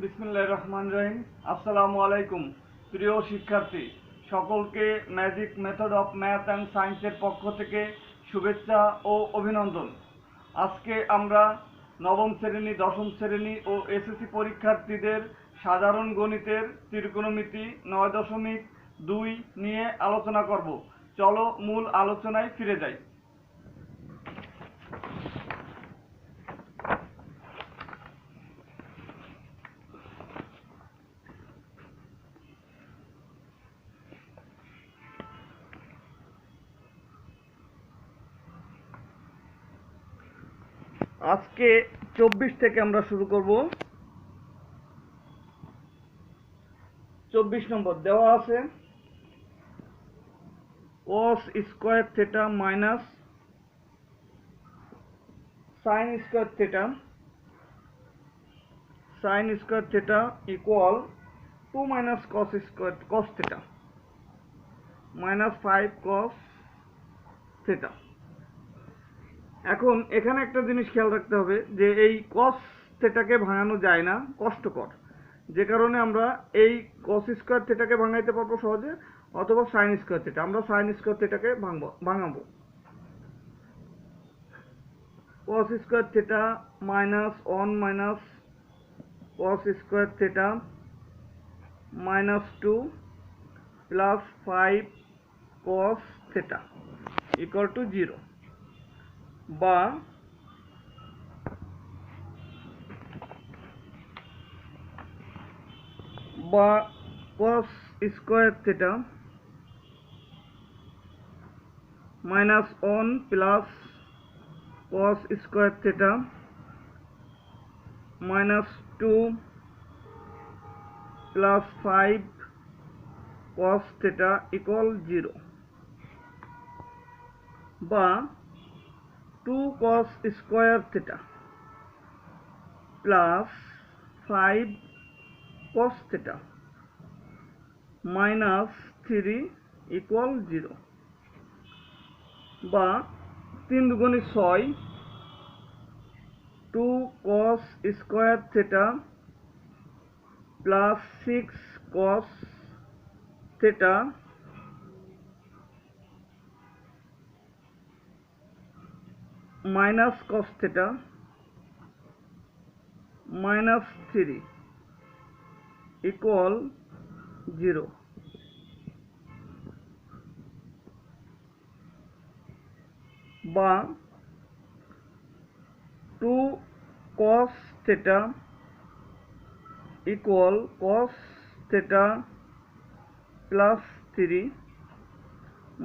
বিসমিল্লাহির রহমানির রহিম। আসসালামু আলাইকুম প্রিয় শিক্ষার্থী সকলকে magic method of math and সায়েন্সের পক্ষ থেকে শুভেচ্ছা ও অভিনন্দন। আজকে আমরা নবম শ্রেণী, দশম শ্রেণী ও এসএসসি পরীক্ষার্থীদের সাধারণ গণিতের ত্রিকোণমিতি 9.2 নিয়ে আলোচনা করব। চলো মূল আলোচনায় ফিরে যাই। আজকে 24 থেকে আমরা শুরু করব। 24 নম্বর দেওয়া আছে cos square theta minus sin square theta equal 2 minus cos theta minus 5 cos theta. এখন এখানে একটা জিনিস খেয়াল রাখতে হবে যে এই cos থিটাকে ভাঙানো যায় না, কষ্টকর, যে কারণে আমরা এই cos স্কয়ার থিটাকে ভাঙাইতে পারবো সহজে, অথবা sin স্কয়ার থিটা। আমরা sin স্কয়ার থিটাকে ভাঙাবো। cos square theta minus 1 minus cos square theta minus 2 plus 5 cos theta equal to 0, বা cos square theta minus 1 plus cos square theta minus 2 plus 5 cos theta equal 0, বা 2 cos square theta plus 5 cos theta minus 3 equal 0, বা 3 দুগুণে 6, 2 cos square theta plus 6 cos theta minus cos theta minus 3 equal 0, বা 2 cos theta equal cos theta plus 3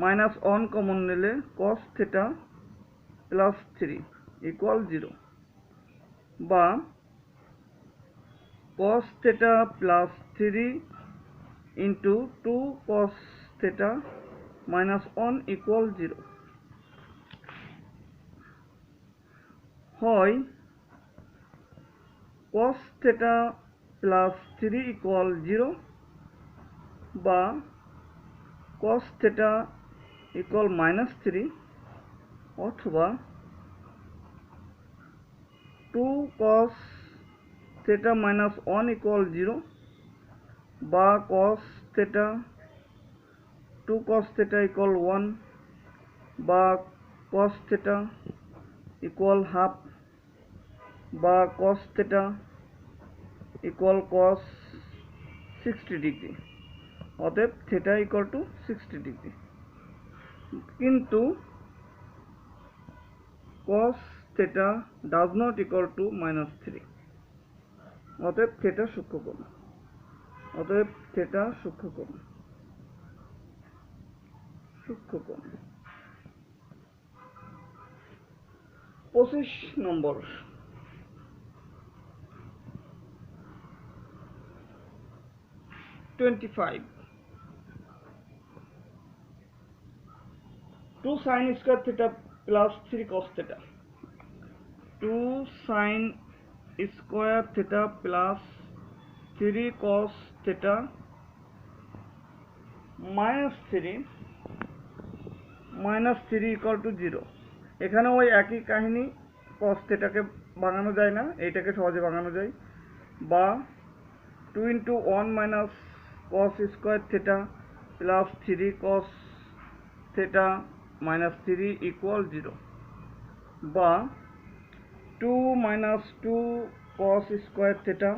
minus 1 common নিলে cos theta plus 3 equal 0, বা cos theta plus 3 into 2 cos theta minus 1 equal 0 হয় cos theta plus 3 equal 0, বা cos theta equal minus 3, অথবা 2 cos theta minus 1 equal 0, বা cos theta 2 cos theta equal 1, বা cos theta equal half, বা cos theta equal cos 60 degree. অতএব theta equal to 60 degree, কিন্তু cos theta does not equal to minus 3। অতএব theta সূক্ষ্মকোণ। অতএব theta সূক্ষ্মকোণ। 25 number, 25, 2 sin square theta plus 3 cos theta. 2 sin square theta plus 3 cos theta minus 3 equal to 0। এখানে ওই একই কাহিনী, cos থিটাকে ভাঙানো যায় না, এইটাকে সহজে ভাঙানো যায়, বা 2 into 1 minus cos square theta plus 3 cos theta minus 3 equal 0, বা 2 minus 2 cos square theta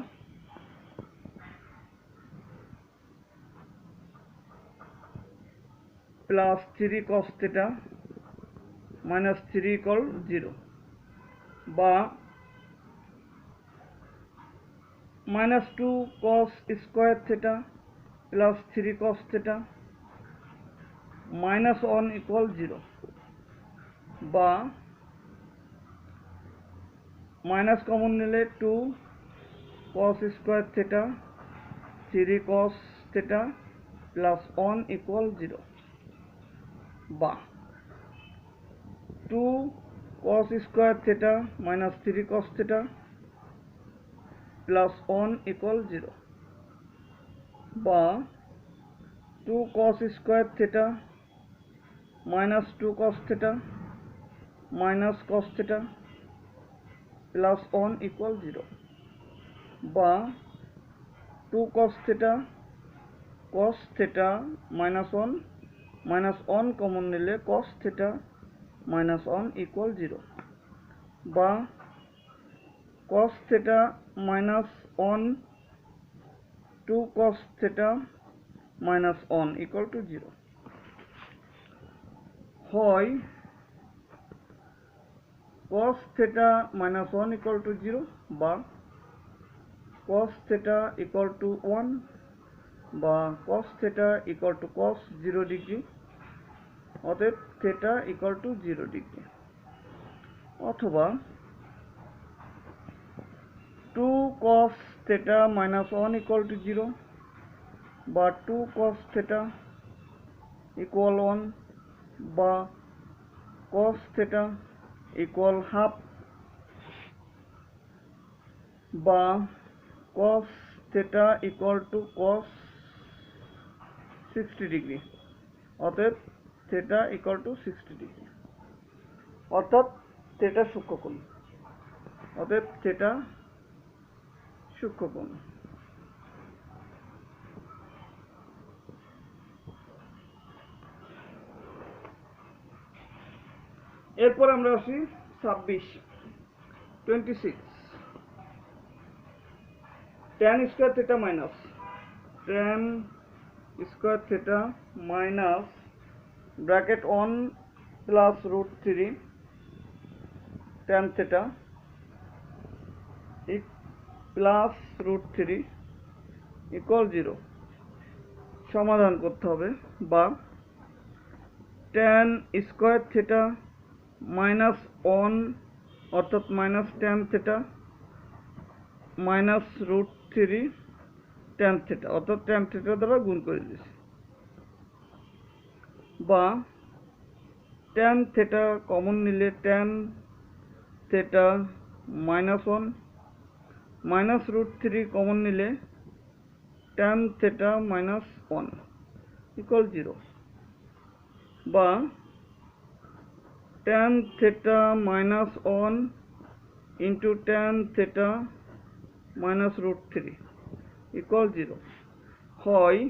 plus 3 cos theta minus 3 equal 0, বা minus 2 cos square theta plus 3 cos theta minus 1 equal 0, বা মাইনাস কমন নিলে 2 cos square theta 3 cos theta plus 1 equal 0, বা 2 cos square theta minus 3 cos theta plus 1 equal 0, বা 2 cos square theta minus 2 cos theta minus cos theta plus 1 equal 0, বা 2 cos theta minus 1 common নিলে cos theta minus 1 equal 0, বা cos theta minus 1 2 cos theta minus 1 equal to 0, হয় cos theta minus 1 equal to 0, বা cos theta equal to 1, বা cos theta equal to cos 0 degree, অতএব theta equal to 0 degree, অথবা 2 cos theta minus 1 equal to 0, বা 2 cos theta equal 1, বা cos theta equal half, বা cos theta equal to cos 60 degree, অতএব theta equal to 60 degree, অর্থাৎ theta সূক্ষ্মকোণ, অতএব theta সূক্ষ্মকোণ। এরপর আমরা আসি 26 tan square theta minus bracket 1 plus root 3 tan theta plus root 3 equal 0 সমাধান করতে হবে, বা tan square theta minus 1 অর্থাৎ minus tan theta minus root 3 tan theta অর্থাৎ tan theta দ্বারা গুণ করে দিয়েছি, বা tan theta কমন নিলে tan theta minus 1 minus root 3 common নিলে tan theta minus 1 equal 0, বা tan theta minus 1 into tan theta minus root 3 equal 0, হয়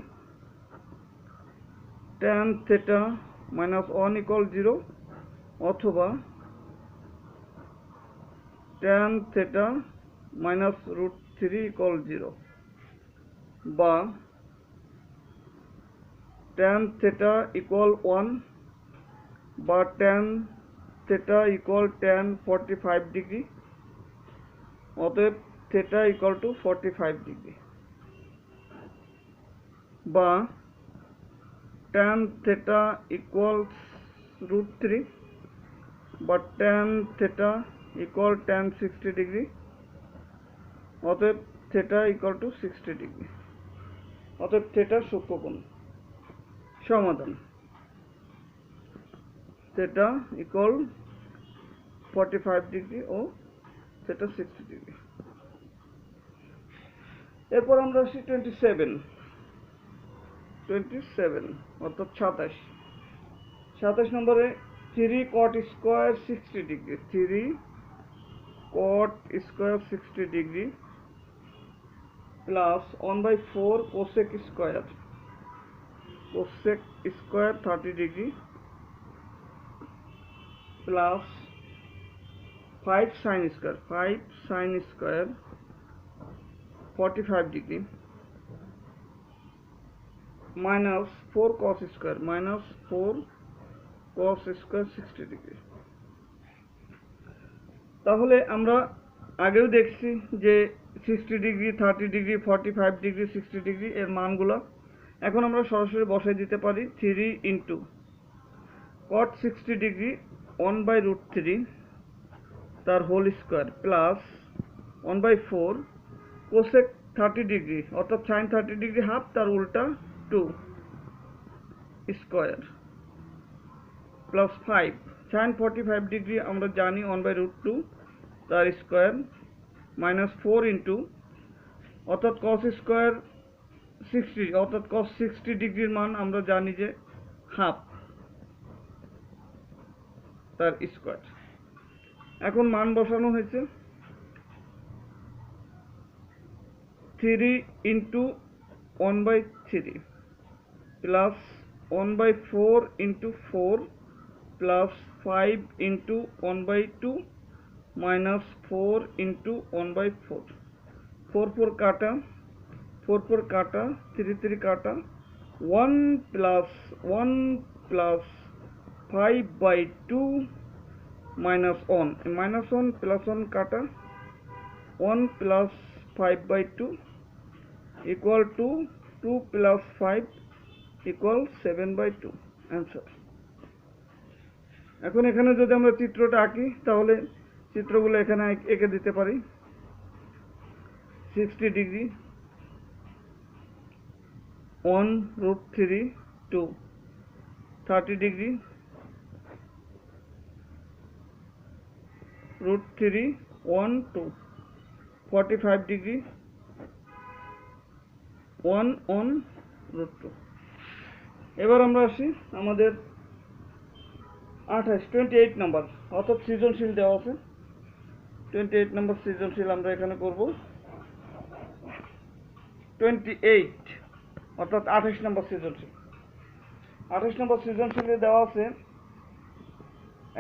tan theta minus 1 equal 0, অথবা tan theta minus root 3 equal 0, বা tan theta equal 1, বা tan theta equal tan 45 degree, অতএব theta equal to 45 degree, বা tan theta equals root 3, বা tan theta equal tan 60 degree, অতএব theta equal to 60 degree, অতএব theta সূক্ষ্মকোণ। সমাধান theta equal 45 degree ও theta 60 degree। এরপর আমরা আসি 27 অর্থাৎ 27 নম্বরে 3 cot square 60 degree 3 cot square 60 degree plus 1/4 cosec square 30 degree plus 5 sine square 45 degree minus 4 cos square 60 degree. তাহলে আমরা আগেও দেখছি যে 60 ডিগ্রি 30 ডিগ্রি 45 ডিগ্রি 60 ডিগ্রি এর মানগুলো এখন আমরা সরাসরি বসাই দিতে পারি। 3 ইন্টু cot 60 ডিগ্রি 1/√3 তার whole square plus 1/4 cosec 30 degree অর্থাৎ সাইন 30 ডিগ্রি হাফ তার উল্টা 2 স্কোয়ার প্লাস 5 সাইন 45 ডিগ্রি আমরা জানি 1/√2 তার স্কোয়ার মাইনাস 4 ইন্টু অর্থাৎ cos স্কোয়ার 60 অর্থাৎ cos 60 ডিগ্রির মান আমরা জানি যে হাফ তার স্কোয়ার। এখন মান বসানো হয়েছে 3 into 1/3 plus 1/4 into 4 plus 5 into 1/2 minus 4 into 1/4 4 4 কাটা 4 4 কাটা 3 3 কাটা 1 প্লাস 5/2 minus 1 plus 1 কাটা 1 plus 5/2 equal to 2 plus 5 equal 7/2 answer। এখন এখানে যদি আমরা চিত্রটা আঁকি তাহলে চিত্রগুলো এখানে এঁকে দিতে পারি। 60 ডিগ্রি 1√3 2 30 ডিগ্রি √3 1 2 45 ডিগ্রি 1 √2। এবার আমরা আসি আমাদের 28 নম্বর অর্থাৎ সৃজনশীল দেওয়া আছে। 28 নম্বর সৃজনশীল আমরা এখানে করব। 28 অর্থাৎ 28 নম্বর সৃজনশীল। 28 নম্বর সৃজনশীলে দেওয়া আছে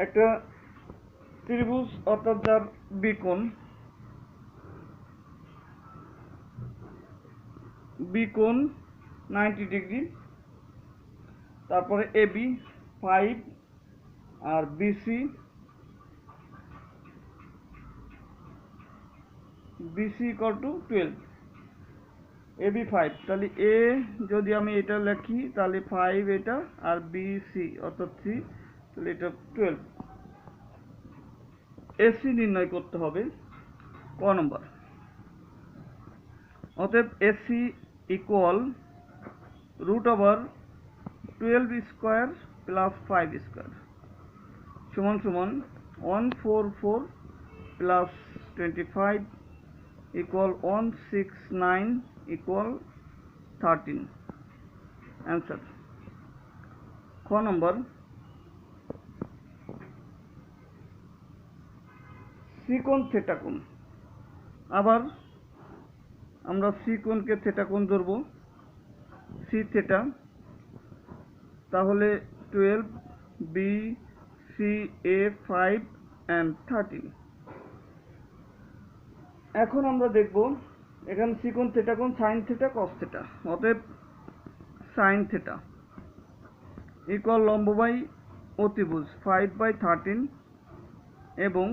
একটা ত্রিভুজ অর্থাৎ যার বিকোণ 90 ডিগ্রি, তারপরে এবি 5 আর বিসি ইকুয়াল টু 12। এবি 5 তাহলে এ যদি আমি এটা লিখি তাহলে 5 এটা আর বিসি অর্থাৎ 3 তাহলে এটা 12। এসি নির্ণয় করতে হবে ক নম্বর। অতএব AC equal √12 square plus 5 square সমান সমান 144 প্লাস 25 ইকুয়াল 169 ইকুয়াল 13 অ্যান্সার। খ নম্বর সিকোণ থেটা কোণ। আবার আমরা সি কোণকে থেটা কোণ ধরব সি থেটা, তাহলে 12 বি সি এ 5 and 13। এখন আমরা দেখব এখানে সি কোণ থেটা কোণ সাইন থেটা কস থেটা। অতএব সাইন থেটা ইকুয়াল লম্ব বাই অতিভুজ 5/13 এবং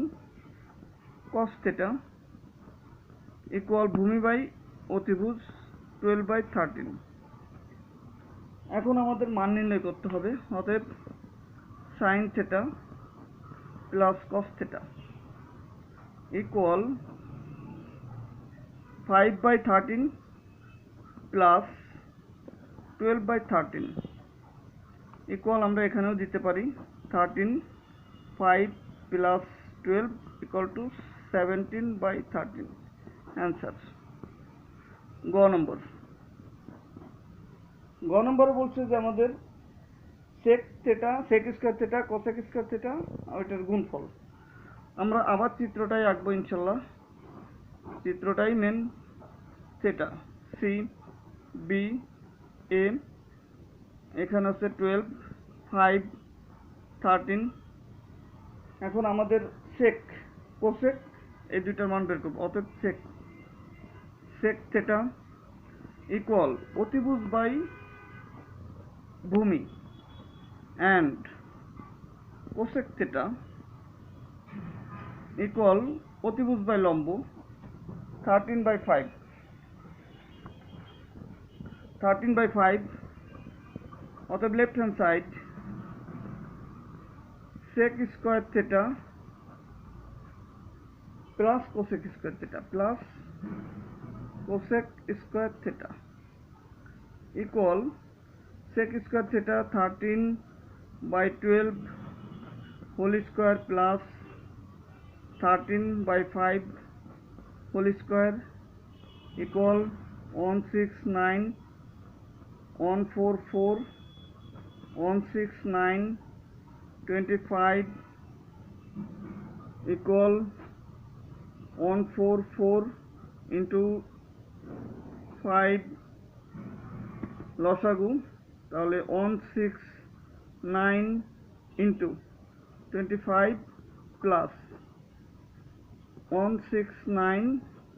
কস থেটা ইকুয়াল ভূমি বাই অতিভুজ 12/13। এখন আমাদের মান নির্ণয় করতে হবে। অতএব sine theta plus cos theta equal 5/13 plus 12/13 equal আমরা এখানেও দিতে পারি 13 5 প্লাস 12 ইকুয়াল টু 17/13 অ্যান্সার। গ নম্বর বলছে যে আমাদের sec square theta cosec square theta আর এটার গুণফল। আমরা আবার চিত্রটাই আঁকবো ইনশাল্লাহ, চিত্রটাই main. Theta, C B A, এখানে আছে 12, 5, 13। এখন আমাদের সেক কোসেক এই দুইটার মান বের করবো। অতএব সেক থেটা ইকুয়াল অতিভুজ বাই ভূমি অ্যান্ড কোসেক থেটা ইকুয়াল অতিভুজ বাই লম্ব 13/5। 13/5 অতএব left hand side sec square theta plus cosec square theta plus cosec square theta equal sec square theta 13/12 whole square plus 13/5 whole square equal 169 144 169 25 equal 144 into 5 লসাগু, তাহলে 169 into 25 plus 169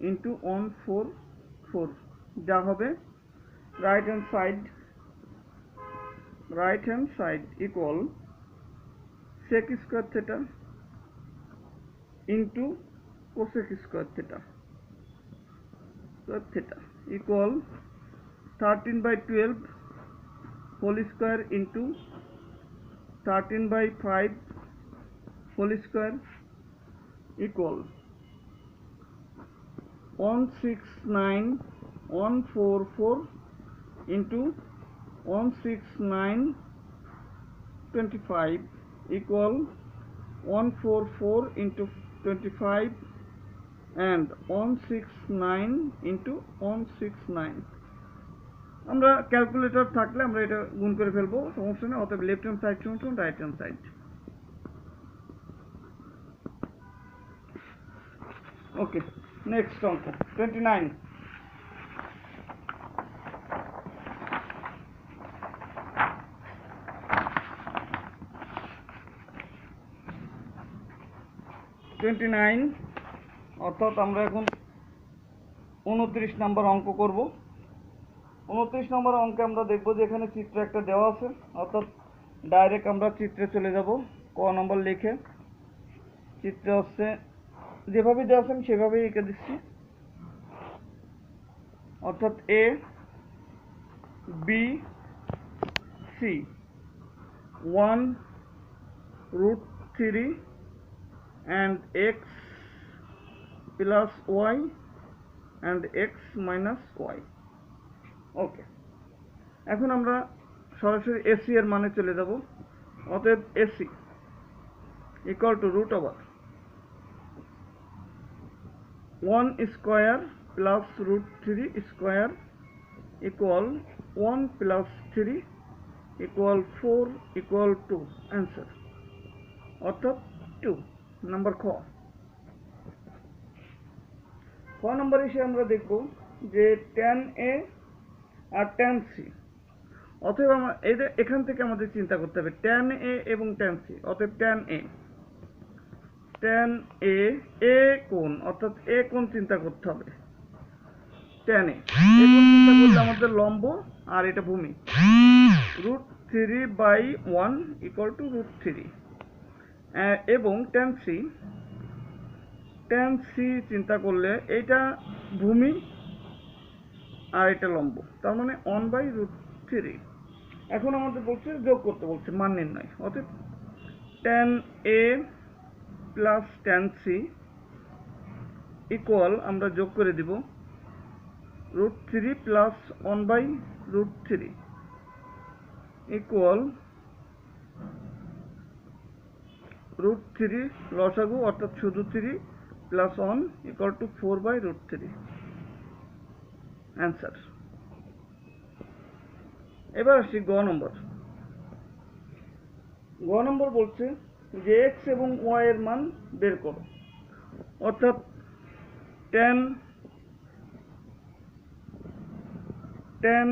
into 144 যা হবে right hand side equal sec square theta into cosec square theta equal 13/12 whole square into 13/5 whole square equal 169 144 into 169 25 equal 144 into 25 and 169 into 169। আমরা calculator থাকলে আমরা এটা গুণ করে ফেলবো, সমস্যা নেই। অতএব লেফট হ্যান্ড সাইড সমান রাইট হ্যান্ড সাইড। ওকে, নেক্সট অঙ্ক 29। অর্থাৎ আমরা এখন 29 নম্বর অঙ্ক করব। 29 নম্বর অঙ্কে আমরা দেখব যে এখানে চিত্র একটা দেওয়া আছে, অর্থাৎ ডাইরেক্ট আমরা চিত্রে চলে যাব। ক নম্বর লিখে চিত্রে হচ্ছে যেভাবে দেওয়া আছে আমি সেভাবেই এঁকে দিচ্ছি। অর্থাৎ A B C 1√3 and x plus y and x minus y। Okay, এখন আমরা সরাসরি এসি এর মানে চলে যাব। অতএব AC equal to √1 square plus √3 square equal 1 plus 3 equal 4 equal 2 answer, অর্থাৎ 2 নম্বর। খ নম্বর এসে আমরা দেখব যে tan a R tan c। অতএব আমরা এখান থেকে আমাদের চিন্তা করতে হবে tan a এবং tan c। অতএব tan a কোণ, অর্থাৎ a কোণ চিন্তা করতে হবে। tan a কোণ চিন্তা করলে আমাদের লম্ব আর এটা ভূমি, √3/1 equal to √3 এবং tan c চিন্তা করলে এটা ভূমি আর এটা লম্ব, তার মানে 1/√3। এখন আমাদের বলছে যোগ করতে বলছে, মান নির্ণয়। অতএব tan a plus tan c equal আমরা যোগ করে দিব √3 প্লাস 1/√3 ইকুয়াল √3 লসাগু, অর্থাৎ শুধু 3 প্লাস 1 ইকুয়াল টু 4/√3 অ্যান্সার। এবার আসি গ নম্বর বলছে যে এক্স এবং ওয়াই এর মান বের করো। অর্থাৎ tan tan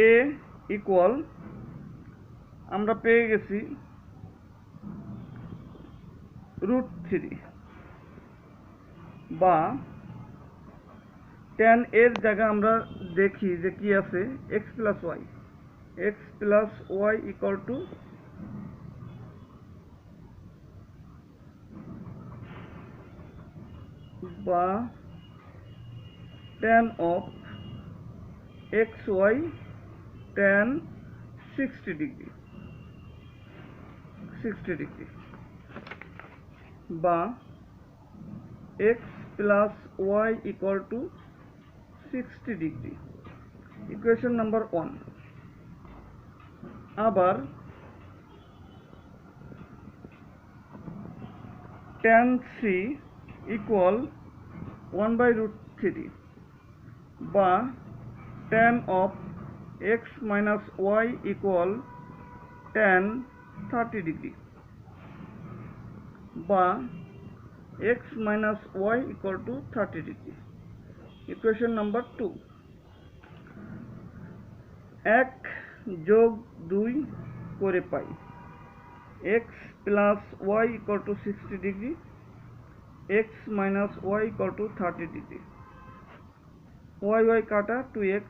a ইকুয়াল আমরা পেয়ে গেছি √3 বা tan এর জায়গা আমরা দেখি যে কি আছে x plus y equal to বা tan of xy tan 60 degree বা x plus y equal to 60 degree, equation number 1। আবার tan c ইকুয়াল 1/√3 বা tan of x minus y equal tan 30 degree বা x minus y equal to 30 degree, equation number 2। 1 যোগ 2 করে পাই x plus y equal to 60 degree, x minus y equal to 30 degree, y কাটা 2x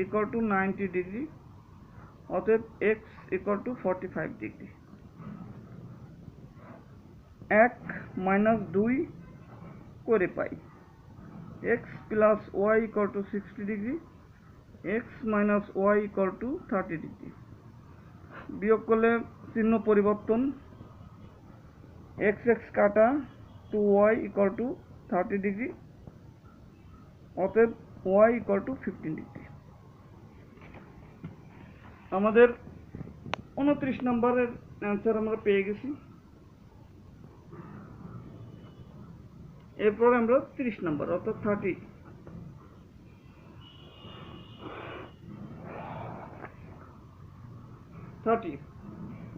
equal to 90 degree, অতএব x equal to 45 degree. 1 minus 2 করে পাই x plus y equal to 60 degree, x minus y equal to 30 degree. বিয়োগ করলে চিহ্ন পরিবর্তন, x কাটা 2y equal to 30 degree, অতএব y equal to 15 degree. আমাদের 29 নম্বরের অ্যান্সার আমরা পেয়ে গেছি। এরপর আমরা 30 নম্বর অর্থাৎ 30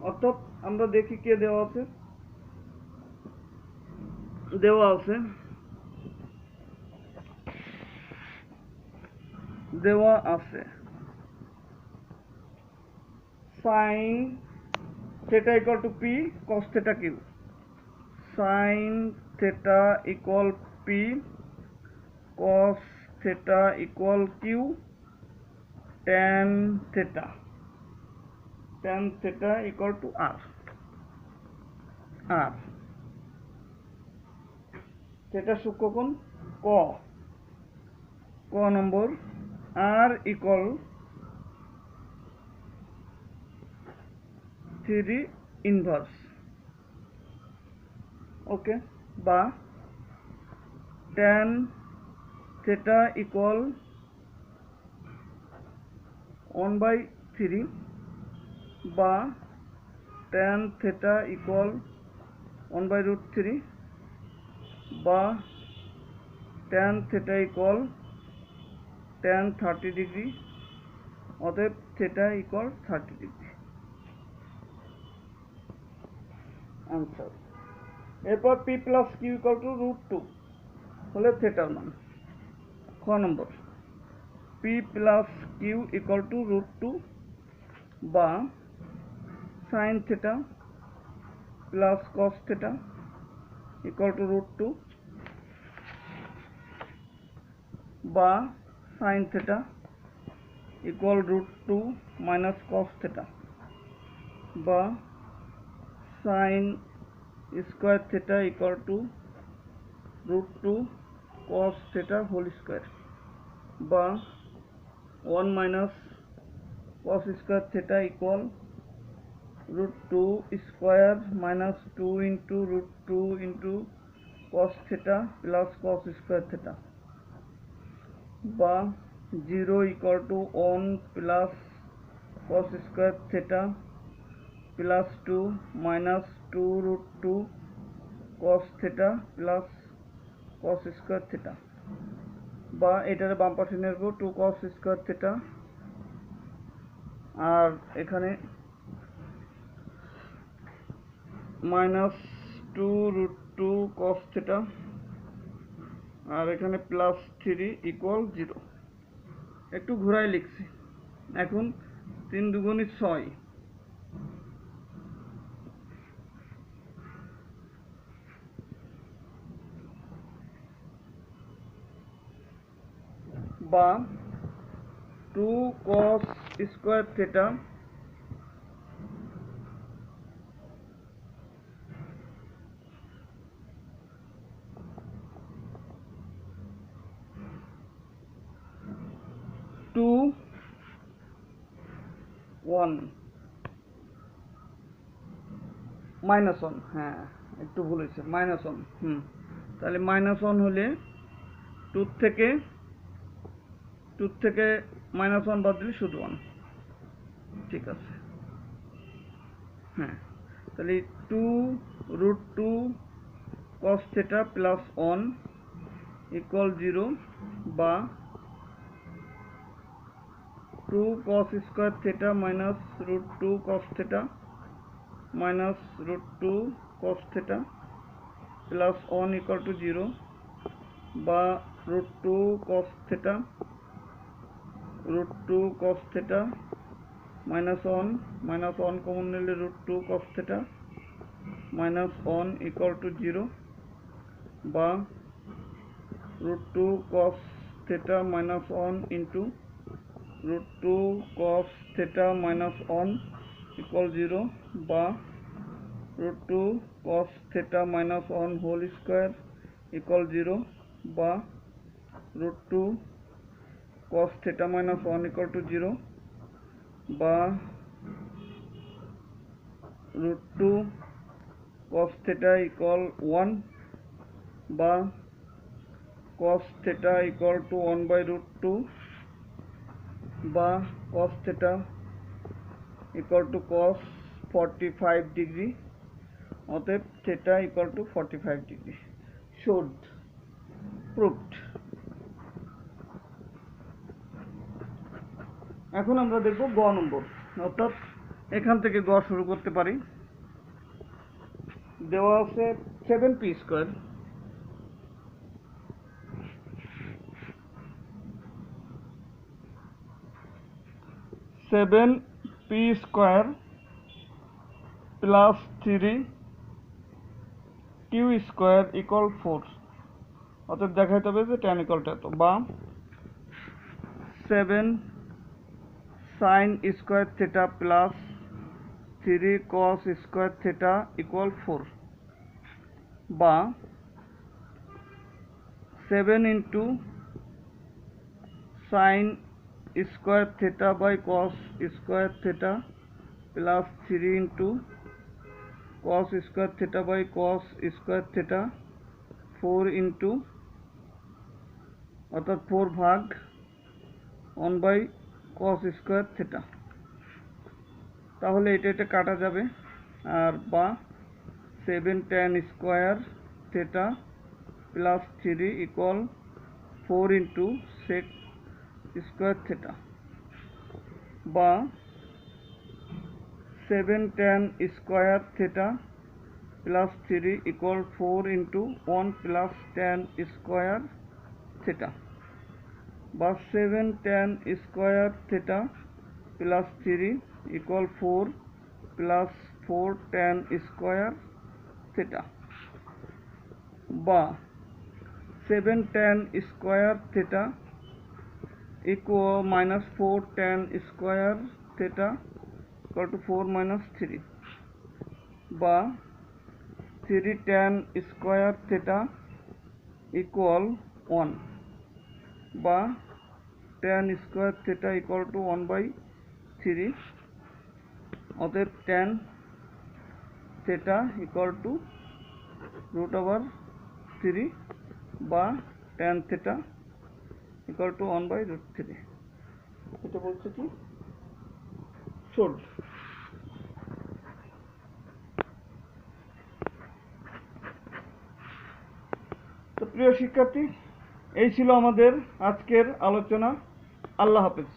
অর্থাৎ আমরা দেখি কে দেওয়া আছে। দেওয়া আছে sin theta equal to p cos theta q, sin theta equal p cos theta equal q, tan theta equal to r theta সূক্ষ্মকোণ ক নম্বর, r equal 3 ইনভার্স, ওকে, বা tan theta equal 1/3 বা tan theta equal 1/√3 বা tan theta equal tan 30 degree, অতএব theta equal 30 ডিগ্রি answer. এরপর p plus q equal to √2 হলে থেটার মান। খ number p plus q equal to √2 বা sin theta plus cos theta equal to √2 বা sin theta equal √2 minus cos theta বা sin square theta equal to √2 cos theta whole square বা 1 minus cos square theta equal √2 square minus 2 into √2 into cos theta plus cos square theta বা 0 equal to 1 plus cos square theta plus 2 minus 2 √2 cos theta plus cos square theta বা এটার বাম পাশে নেব 2 cos square theta আর এখানে minus 2 √2 cos theta আর এখানে plus 3 equal 0। একটু ঘোরায় লিখছি। এখন 3 দুগুণে 6 বা 2 cos স্কয়ার থিটা টু 1 -1, হ্যাঁ একটু ভুল হয়েছে, -1। তাহলে -1 হলে 2 থেকে -1 বাদ দিলে শুধু 1। ঠিক আছে, হ্যাঁ। তাহলে 2√2 cos theta প্লাস 1 ইকুয়াল 0 বা 2 cos square theta minus √2 cos theta minus √2 cos theta plus 1 equal to 0 বা √2 cos theta মাইনাস 1 কমন নিলে √2 cos theta minus 1 equal to 0 বা √2 cos theta minus 1 into √2 cos theta minus 1 equal 0 বা √2 cos theta minus 1 whole square equal 0 বা √2 cos theta minus 1 equal to 0 বা √2 cos theta equal 1 বা cos theta equal to 1 by √2 বা cos theta equal to cos 45 degree, অতএব theta equal to 45 degree. Showed, proved. এখন আমরা দেখব গ নম্বর, অর্থাৎ এখান থেকে গ শুরু করতে পারি। দেওয়া আছে 7p square, 7p square plus 3q square equal 4, অর্থাৎ দেখাইতে হবে যে tan ইকুয়াল টু এত, বা 7 sin square theta plus 3 cos square theta equal 4, বা 7 into sin square theta by cos square theta plus 3 into cos square theta by cos square theta 4 into, অর্থাৎ 4 ভাগ 1 by cos square theta. তাহলে এটা কাটা যাবে, আর বা 7 tan square theta plus 3 equal 4 into sec square theta, বা 7 tan square theta plus 3 equal 4 into 1 plus tan square theta, বা 7 tan square theta plus 3 equal 4 plus 4 tan square theta, বা 7 tan square theta equal minus 4 tan square theta equal two 4 minus 3, বা 3 tan square theta equal 1, বা tan square theta equal to 1 by 3, অতএব tan theta equal to √3 বা tan theta equal to 1 by √3। এটা বলছে কি showed. তো প্রিয় শিক্ষার্থী, এই ছিল আমাদের আজকের আলোচনা। আল্লাহ হাফেজ।